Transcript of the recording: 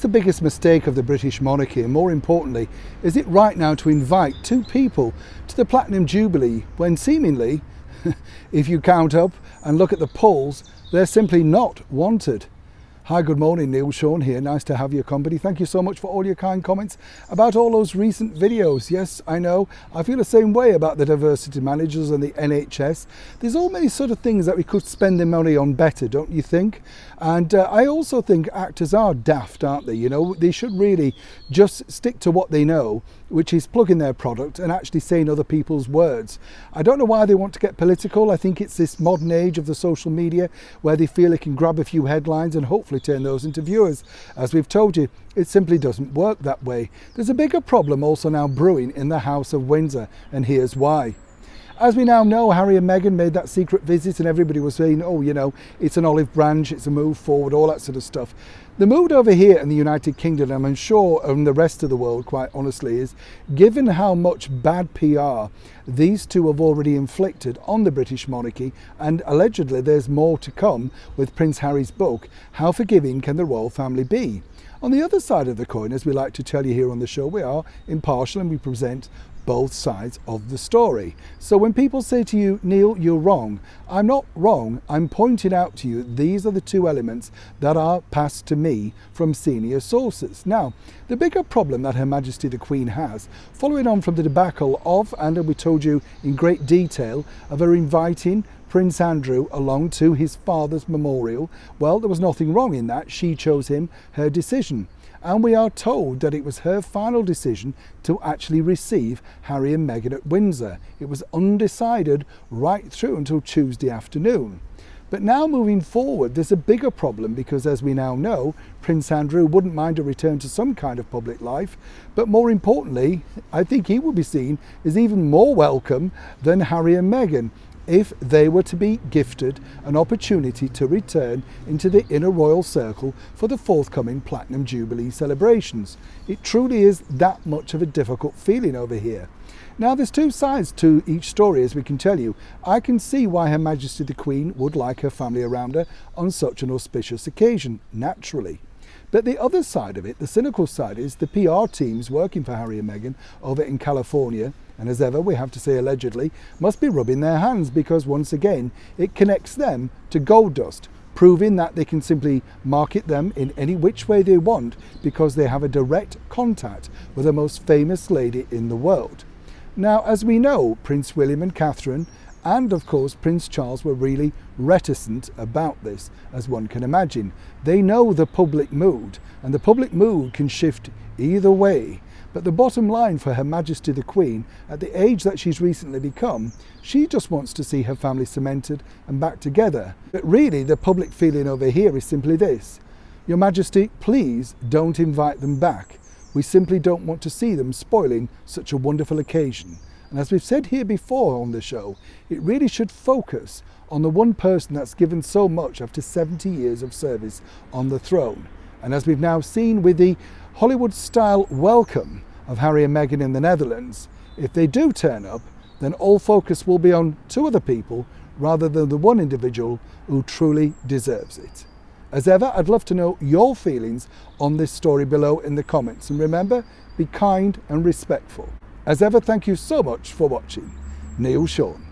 the biggest mistake of the British monarchy, and more importantly, is it right now to invite two people to the Platinum Jubilee when seemingly, if you count up and look at the polls, they're simply not wanted? Hi, good morning, Neil Sean here. Nice to have your company. Thank you so much for all your kind comments about all those recent videos. Yes, I know, I feel the same way about the diversity managers and the NHS. There's all many sort of things that we could spend the money on better, don't you think? And I also think actors are daft, aren't they? You know, they should really just stick to what they know, which is plugging their product and actually saying other people's words. I don't know why they want to get political. I think it's this modern age of the social media where they feel they can grab a few headlines and hopefully turn those into viewers. As we've told you, it simply doesn't work that way. There's a bigger problem also now brewing in the House of Windsor, and here's why. As we now know, Harry and Meghan made that secret visit and everybody was saying, oh, you know, it's an olive branch, it's a move forward, all that sort of stuff. The mood over here in the United Kingdom, and I'm sure in the rest of the world, quite honestly, is given how much bad PR these two have already inflicted on the British monarchy, and allegedly there's more to come with Prince Harry's book, How Forgiving Can the Royal Family Be? On the other side of the coin, as we like to tell you here on the show, we are impartial and we present both sides of the story. So when people say to you, Neil, you're wrong, I'm not wrong. I'm pointing out to you these are the two elements that are passed to me from senior sources. Now, the bigger problem that Her Majesty the Queen has, following on from the debacle of, and we told you in great detail, of her inviting Prince Andrew along to his father's memorial, well, there was nothing wrong in that. She chose him, her decision. And we are told that it was her final decision to actually receive Harry and Meghan at Windsor. It was undecided right through until Tuesday afternoon. But now moving forward, there's a bigger problem because, as we now know, Prince Andrew wouldn't mind a return to some kind of public life. But more importantly, I think he will be seen as even more welcome than Harry and Meghan if they were to be gifted an opportunity to return into the inner royal circle for the forthcoming Platinum Jubilee celebrations. It truly is that much of a difficult feeling over here. Now, there's two sides to each story, as we can tell you. I can see why Her Majesty the Queen would like her family around her on such an auspicious occasion, naturally. But the other side of it, the cynical side, is the PR teams working for Harry and Meghan over in California, and as ever we have to say allegedly, must be rubbing their hands because once again it connects them to gold dust, proving that they can simply market them in any which way they want because they have a direct contact with the most famous lady in the world. Now, as we know, Prince William and Catherine and of course Prince Charles were really reticent about this, as one can imagine. They know the public mood, and the public mood can shift either way. But the bottom line for Her Majesty the Queen, at the age that she's recently become, she just wants to see her family cemented and back together. But really the public feeling over here is simply this: Your Majesty, please don't invite them back. We simply don't want to see them spoiling such a wonderful occasion. And as we've said here before on the show, it really should focus on the one person that's given so much after 70 years of service on the throne. And as we've now seen with the Hollywood-style welcome of Harry and Meghan in the Netherlands, if they do turn up, then all focus will be on two other people rather than the one individual who truly deserves it. As ever, I'd love to know your feelings on this story below in the comments. And remember, be kind and respectful. As ever, thank you so much for watching. Neil Sean.